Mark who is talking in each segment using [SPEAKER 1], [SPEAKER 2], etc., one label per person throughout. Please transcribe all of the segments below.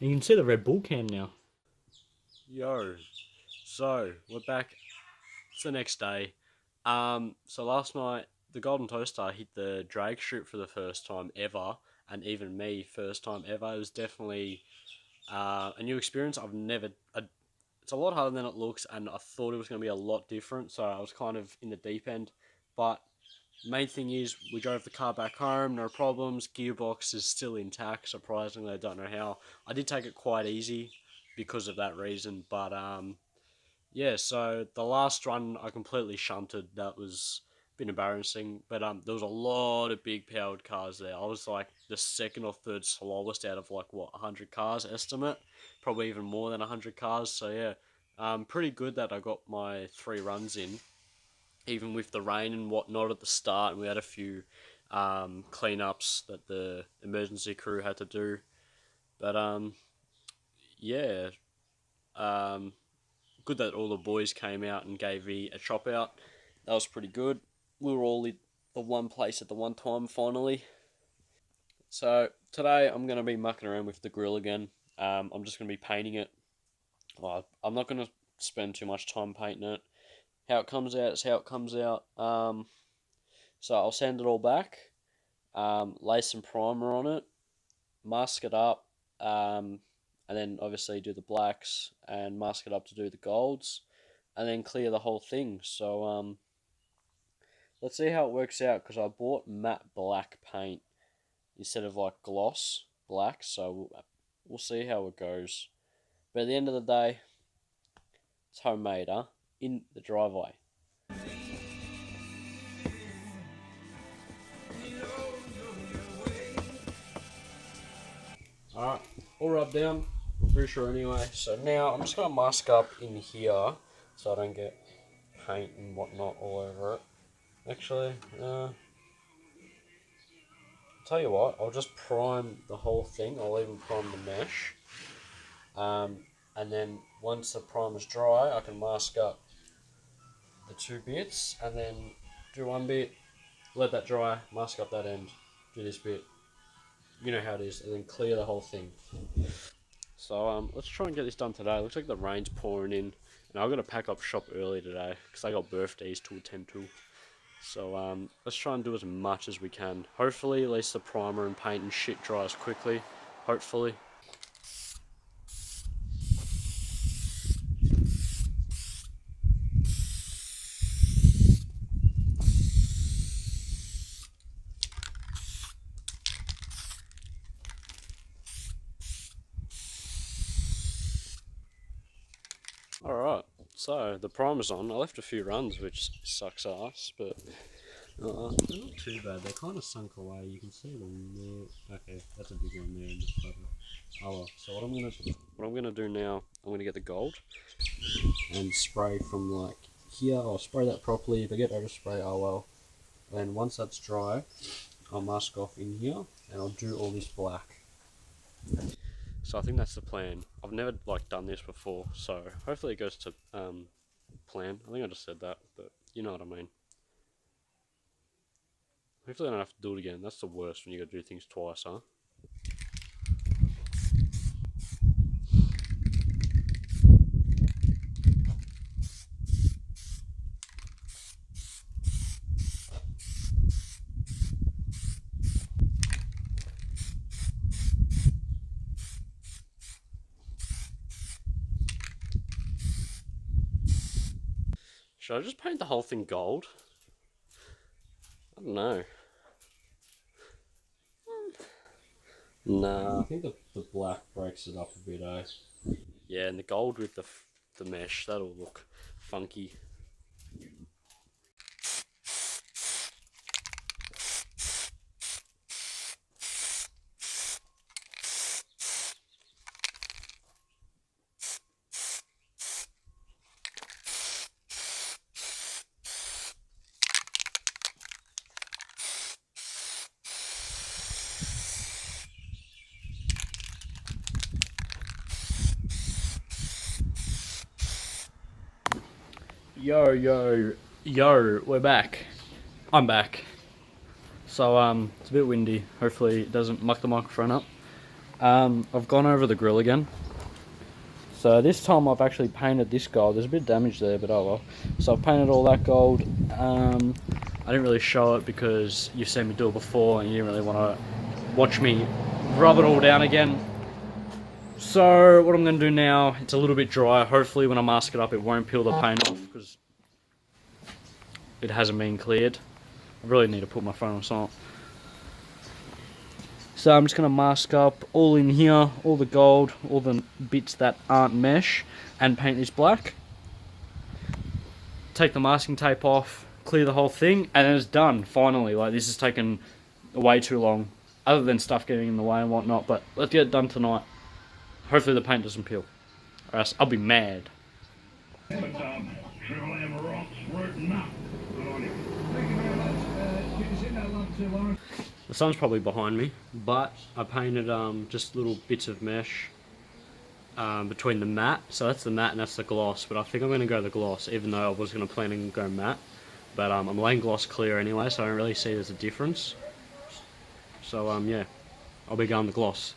[SPEAKER 1] You can see the Red Bull can now.
[SPEAKER 2] Yo, so we're back. It's the next day. So last night the Golden Toaster hit the drag strip for the first time ever, and even me first time ever. It was definitely a new experience. It's a lot harder than it looks, and I thought it was going to be a lot different. So I was kind of in the deep end, but main thing is we drove the car back home, no problems. Gearbox is still intact. Surprisingly, I don't know how. I did take it quite easy because of that reason, but yeah. So the last run I completely shunted. That was a bit embarrassing, but there was a lot of big powered cars there. I was like the second or third slowest out of like 100 cars estimate, probably even more than 100 cars. So yeah, pretty good that I got my 3 runs in even with the rain and whatnot at the start, and we had a few cleanups that the emergency crew had to do. But yeah, um, good that all the boys came out and gave me a chop out. That was pretty good. We were all in the one place at the one time finally. So today I'm going to be mucking around with the grill again. I'm just going to be painting it. Well, I'm not going to spend too much time painting it. How it comes out is how it comes out. So I'll sand it all back, lay some primer on it, mask it up, and then obviously do the blacks and mask it up to do the golds, and then clear the whole thing. So let's see how it works out, because I bought matte black paint instead of like gloss black, so we'll see how it goes. But at the end of the day, it's homemade, huh? In the driveway. Alright, all rubbed down, pretty sure anyway. So now I'm just going to mask up in here so I don't get paint and whatnot all over it. Actually, I'll tell you what, I'll just prime the whole thing. I'll even prime the mesh. And then once the primer's dry, I can mask up the 2 bits and then do 1 bit, let that dry, mask up that end, do this bit. You know how it is, and then clear the whole thing. So let's try and get this done today. Looks like the rain's pouring in, and I've got to pack up shop early today because I got birthdays to attend to. So let's try and do as much as we can. Hopefully, at least the primer and paint and shit dries quickly. Hopefully. Alright, so the primer's on. I left a few runs, which sucks ass, but they're not too bad. They're kind of sunk away. You can see them there. Okay, that's a big one there in this photo. Oh well. So what I'm gonna do now, I'm gonna get the gold and spray from like here. I'll spray that properly. If I get overspray, oh well. And once that's dry, I'll mask off in here and I'll do all this black. So I think that's the plan. I've never like done this before, so hopefully it goes to plan. I think I just said that, but you know what I mean. Hopefully I don't have to do it again. That's the worst when you gotta do things twice, huh? Should I just paint the whole thing gold? I don't know. Nah, I think the black breaks it up a bit, eh? Yeah, and the gold with the mesh, that'll look funky. Yo, we're back. I'm back. So, it's a bit windy. Hopefully it doesn't muck the microphone up. I've gone over the grill again. So this time I've actually painted this gold. There's a bit of damage there, but oh well. So I've painted all that gold. I didn't really show it because you've seen me do it before and you didn't really want to watch me rub it all down again. So what I'm going to do now, it's a little bit dry. Hopefully when I mask it up it won't peel the paint off because it hasn't been cleared. I really need to put my phone on silent. So I'm just going to mask up all in here, all the gold, all the bits that aren't mesh, and paint this black. Take the masking tape off, clear the whole thing, and then it's done, finally. Like, this has taken way too long, other than stuff getting in the way and whatnot, but let's get it done tonight. Hopefully the paint doesn't peel, or else I'll be mad. The sun's probably behind me, but I painted just little bits of mesh between the matte. So that's the matte and that's the gloss, but I think I'm going to go the gloss, even though I was going to plan to go matte. But I'm laying gloss clear anyway, so I don't really see there's a difference. So yeah, I'll be going the gloss.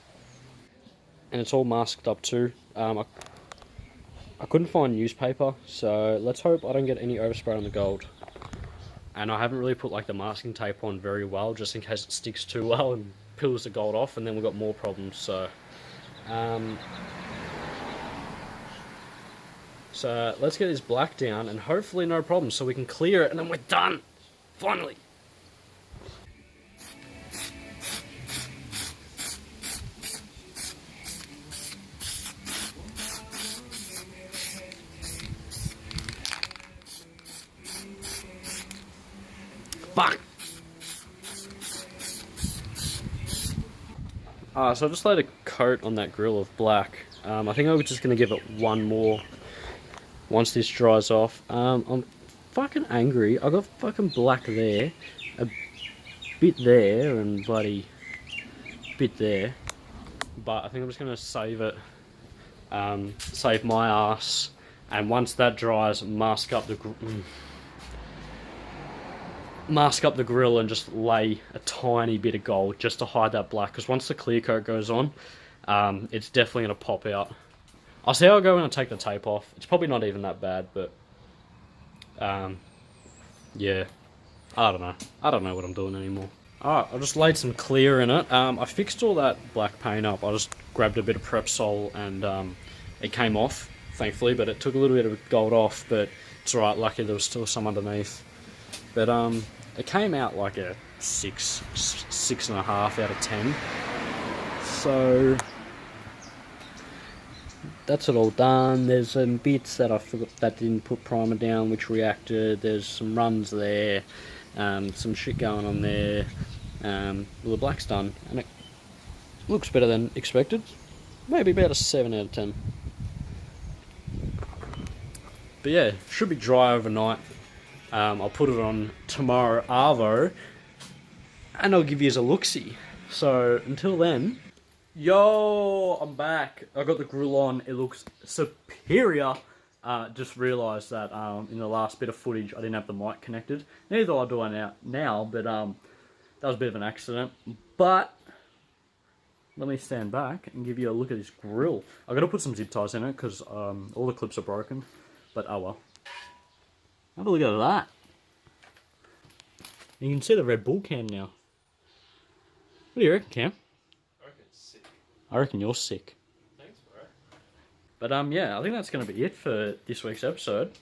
[SPEAKER 2] And it's all masked up too. I couldn't find newspaper, so let's hope I don't get any overspray on the gold. And I haven't really put like the masking tape on very well, just in case it sticks too well and peels the gold off, and then we've got more problems. So, let's get this black down, and hopefully no problems, so we can clear it, and then we're done, finally. Fuck! So I just laid a coat on that grill of black. I think I was just going to give it one more once this dries off. I'm fucking angry. I got fucking black there, a bit there, and bloody bit there. But I think I'm just going to save it, save my ass, and once that dries, mask up the grill and just lay a tiny bit of gold just to hide that black, because once the clear coat goes on, it's definitely going to pop out. I'll see how I go when I take the tape off. It's probably not even that bad, but yeah, I don't know. I don't know what I'm doing anymore. Alright, I just laid some clear in it. I fixed all that black paint up. I just grabbed a bit of Prepsol and it came off, thankfully, but it took a little bit of gold off, but it's alright, lucky there was still some underneath. But it came out like a 6.5 out of 10. So that's it all done. There's some bits that I forgot that didn't put primer down, which reacted. There's some runs there, some shit going on there. Well, the black's done, and it looks better than expected. Maybe about a 7 out of 10. But yeah, should be dry overnight. I'll put it on tomorrow arvo, and I'll give you a look-see. So until then, yo, I'm back. I got the grill on. It looks superior. Just realised that in the last bit of footage I didn't have the mic connected. Neither do I now, but that was a bit of an accident. But let me stand back and give you a look at this grill. I've got to put some zip ties in it because all the clips are broken. But oh well. Have a look at that. You can see the Red Bull can now. What do you reckon, Cam?
[SPEAKER 1] I reckon it's sick.
[SPEAKER 2] I reckon you're sick.
[SPEAKER 1] Thanks, bro.
[SPEAKER 2] But yeah, I think that's going to be it for this week's episode.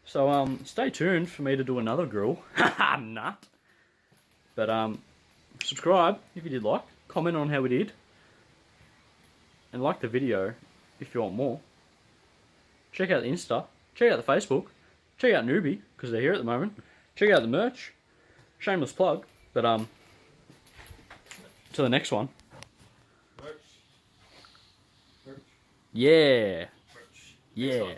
[SPEAKER 2] So stay tuned for me to do another grill. Haha, nah. But subscribe if you did like. Comment on how we did. And like the video if you want more. Check out the Insta. Check out the Facebook. Check out Newbie, because they're here at the moment. Check out the merch. Shameless plug. But to the next one.
[SPEAKER 1] Merch.
[SPEAKER 2] Yeah.
[SPEAKER 1] Merch.
[SPEAKER 2] Yeah.